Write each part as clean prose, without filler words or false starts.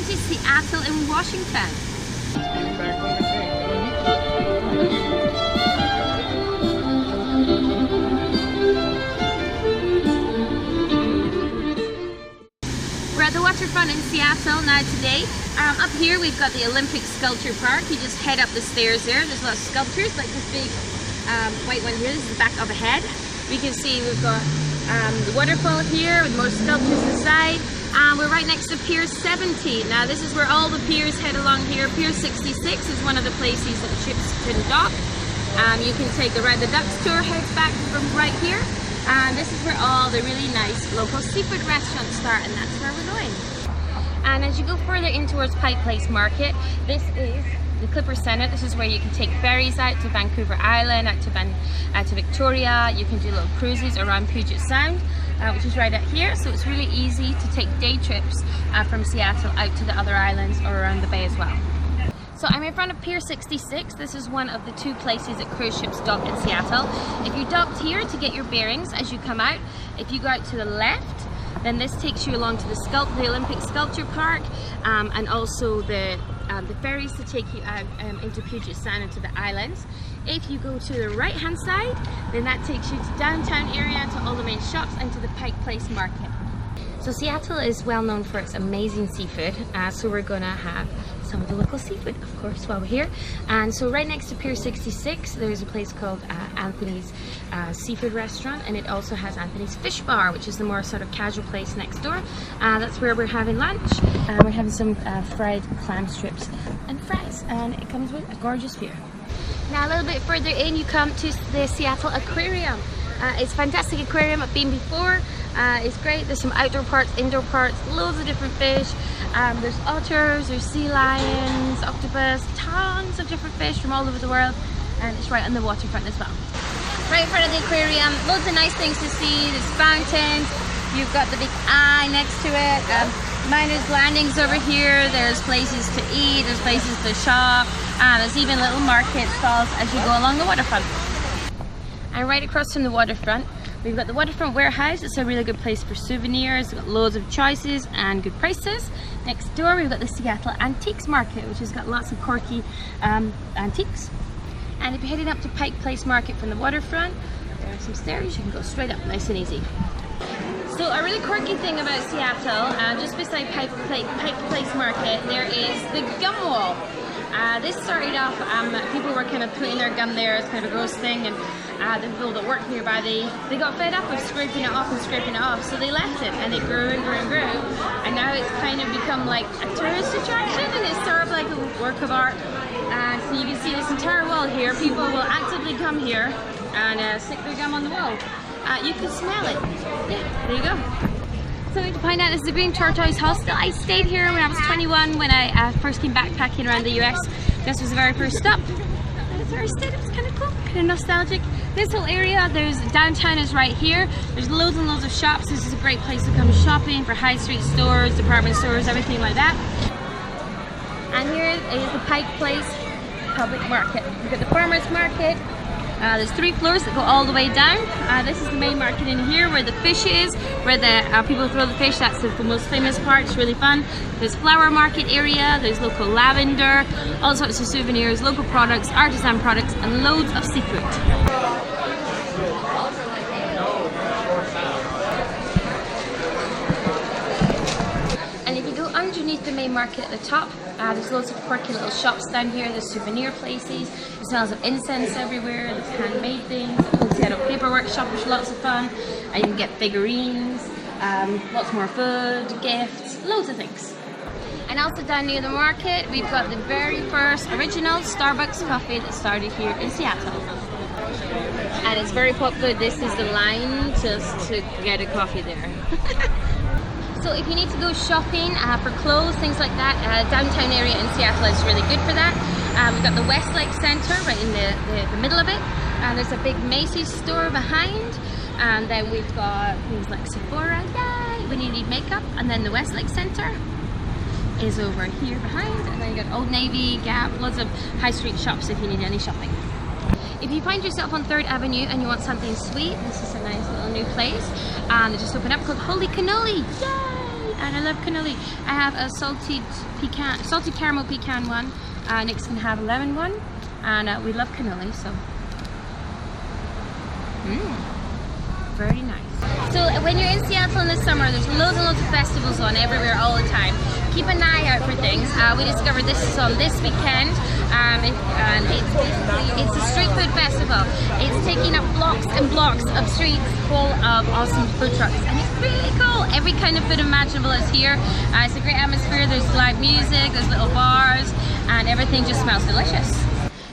to Seattle in Washington. We're at the Waterfront in Seattle now today. Up here we've got the Olympic Sculpture Park. You just head up the stairs there. There's lots of sculptures like this big white one here. This is the back of a head. We can see we've got the waterfall here with more sculptures inside. We're right next to Pier 70. Now this is where all the piers head along here. Pier 66 is one of the places that ships can dock. You can take the Ride the Ducks tour, heads back from right here. And this is where all the really nice local seafood restaurants start, and that's where we're going. And as you go further in towards Pike Place Market, this is the Clipper Center. This is where you can take ferries out to Vancouver Island, out to Victoria. You can do little cruises around Puget Sound, which is right out here. So it's really easy to take day trips from Seattle out to the other islands or around the bay as well. So I'm in front of Pier 66. This is one of the two places that cruise ships dock in Seattle. If you docked here to get your bearings as you come out, if you go out to the left, then this takes you along to the Olympic Sculpture Park and also the ferries to take you out into Puget Sound and to the islands. If you go to the right hand side, then that takes you to downtown area, to all the main shops and to the Pike Place Market. So Seattle is well known for its amazing seafood, so we're gonna have some of the local seafood, of course, while we're here. And so right next to Pier 66, there's a place called Anthony's Seafood Restaurant, and it also has Anthony's Fish Bar, which is the more sort of casual place next door. That's where we're having lunch. We're having some fried clam strips and fries, and it comes with a gorgeous view. Now a little bit further in, you come to the Seattle Aquarium. It's a fantastic aquarium. I've been before. It's great. There's some outdoor parts, indoor parts, loads of different fish. There's otters, there's sea lions, octopus, tons of different fish from all over the world, and it's right on the waterfront as well. Right in front of the aquarium, loads of nice things to see. There's fountains, you've got the big eye next to it, miners landings over here, there's places to eat, there's places to shop, and there's even little market stalls as you go along the waterfront. And right across from the waterfront, we've got the Waterfront Warehouse. It's a really good place for souvenirs. We've got loads of choices and good prices. Next door, we've got the Seattle Antiques Market, which has got lots of quirky antiques. And if you're heading up to Pike Place Market from the waterfront, there are some stairs. You can go straight up, nice and easy. So a really quirky thing about Seattle, just beside Pike Place Market, there is the gum wall. This started off, people were kind of putting their gum there as kind of a gross thing, and the people that work nearby, they got fed up of scraping it off and scraping it off, so they left it, and it grew and grew and grew, and now it's kind of become like a tourist attraction, and it's sort of like a work of art. So you can see this entire wall here. People will actively come here and stick their gum on the wall. You can smell it. Yeah, there you go. Something to point out, this is the Green Tortoise Hostel. I stayed here when I was 21 when I first came backpacking around the US. This was the very first stop. That's where I stayed. It was kind of cool, kind of nostalgic. This whole area, there's downtown is right here. There's loads and loads of shops. This is a great place to come shopping for high street stores, department stores, everything like that. And here is the Pike Place Public Market. We've got the Farmers Market. There's 3 floors that go all the way down. This is the main market in here where the fish is, where the people throw the fish. That's the most famous part. It's really fun. There's flower market area, there's local lavender, all sorts of souvenirs, local products, artisan products, and loads of seafood. Underneath the main market at the top, there's loads of quirky little shops down here. There's souvenir places, there smells of incense everywhere, there's handmade things, there's Cleaver Workshop, which is lots of fun, and you can get figurines, lots more food, gifts, loads of things. And also down near the market, we've got the very first original Starbucks coffee that started here in Seattle. And it's very popular. This is the line just to get a coffee there. So if you need to go shopping for clothes, things like that, downtown area in Seattle is really good for that. We've got the Westlake Center right in the middle of it. There's a big Macy's store behind. And then we've got things like Sephora, yay, when you need makeup. And then the Westlake Center is over here behind. And then you got Old Navy, Gap, lots of high street shops if you need any shopping. If you find yourself on 3rd Avenue and you want something sweet, this is a nice little new place that just opened up called Holy Cannoli. Yay! and I love cannoli. I have a salted caramel pecan one. Nick's gonna have a lemon one, and we love cannoli, so very nice. So when you're in Seattle in the summer, there's loads and loads of festivals on everywhere all the time. Keep an eye out for things. We discovered this is on this weekend, and it's a street food festival. It's taking up blocks and blocks of streets full of awesome food trucks, and it's really cool. Every kind of food imaginable is here. It's a great atmosphere. There's live music, there's little bars, and everything just smells delicious.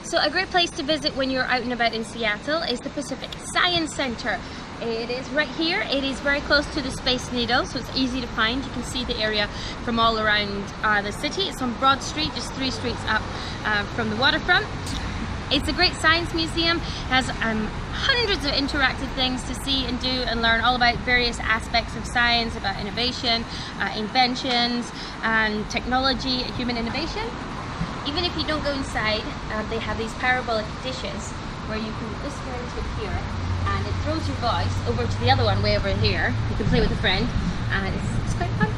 So a great place to visit when you're out and about in Seattle is the Pacific Science Center. It is right here. It is very close to the Space Needle, so it's easy to find. You can see the area from all around the city. It's on Broad Street, just 3 streets up from the waterfront. It's a great science museum. It has hundreds of interactive things to see and do and learn all about various aspects of science, about innovation, inventions, and technology, human innovation. Even if you don't go inside, they have these parabolic dishes where you can whisper into a pier, and it throws your voice over to the other one way over here. You can play with a friend, and it's quite fun.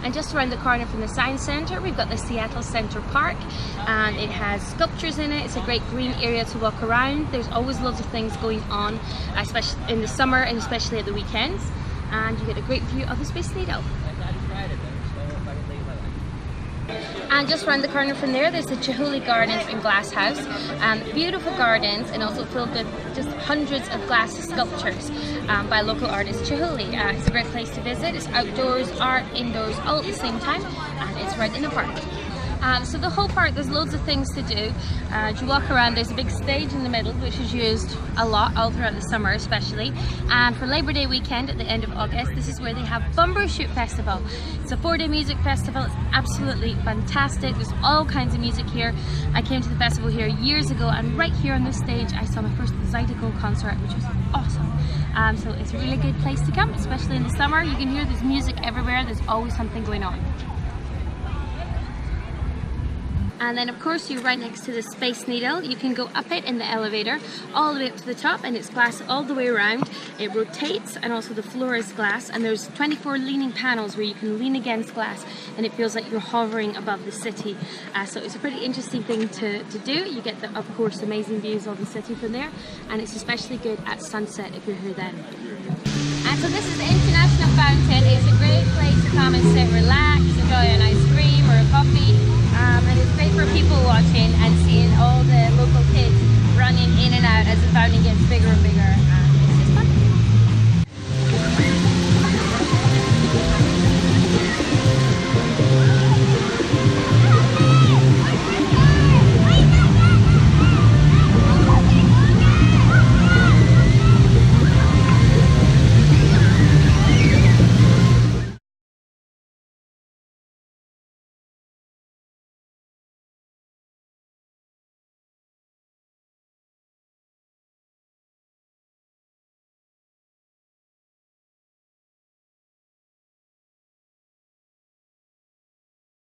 And just around the corner from the Science Centre, we've got the Seattle Centre Park, and it has sculptures in it. It's a great green area to walk around. There's always loads of things going on, especially in the summer and especially at the weekends. And you get a great view of the Space Needle. And just around the corner from there, there's the Chihuly Gardens and Glass House. Beautiful gardens, and also filled with just hundreds of glass sculptures by local artist Chihuly. It's a great place to visit. It's outdoors, art, indoors, all at the same time, and it's right in the park. So the whole park, there's loads of things to do. As you walk around, there's a big stage in the middle, which is used a lot all throughout the summer especially. And for Labor Day weekend at the end of August, this is where they have Bumbershoot Festival. It's a 4-day music festival. It's absolutely fantastic. There's all kinds of music here. I came to the festival here years ago, and right here on this stage I saw my first Zydeco concert, which was awesome. So it's a really good place to come, especially in the summer. You can hear there's music everywhere. There's always something going on. And then of course you're right next to the Space Needle. You can go up it in the elevator all the way up to the top, and it's glass all the way around. It rotates, and also the floor is glass, and there's 24 leaning panels where you can lean against glass, and it feels like you're hovering above the city. So it's a pretty interesting thing to do. You get the, of course, amazing views of the city from there, and it's especially good at sunset if you're here then. And so this is the International Fountain. It's a great place to come and sit, relax,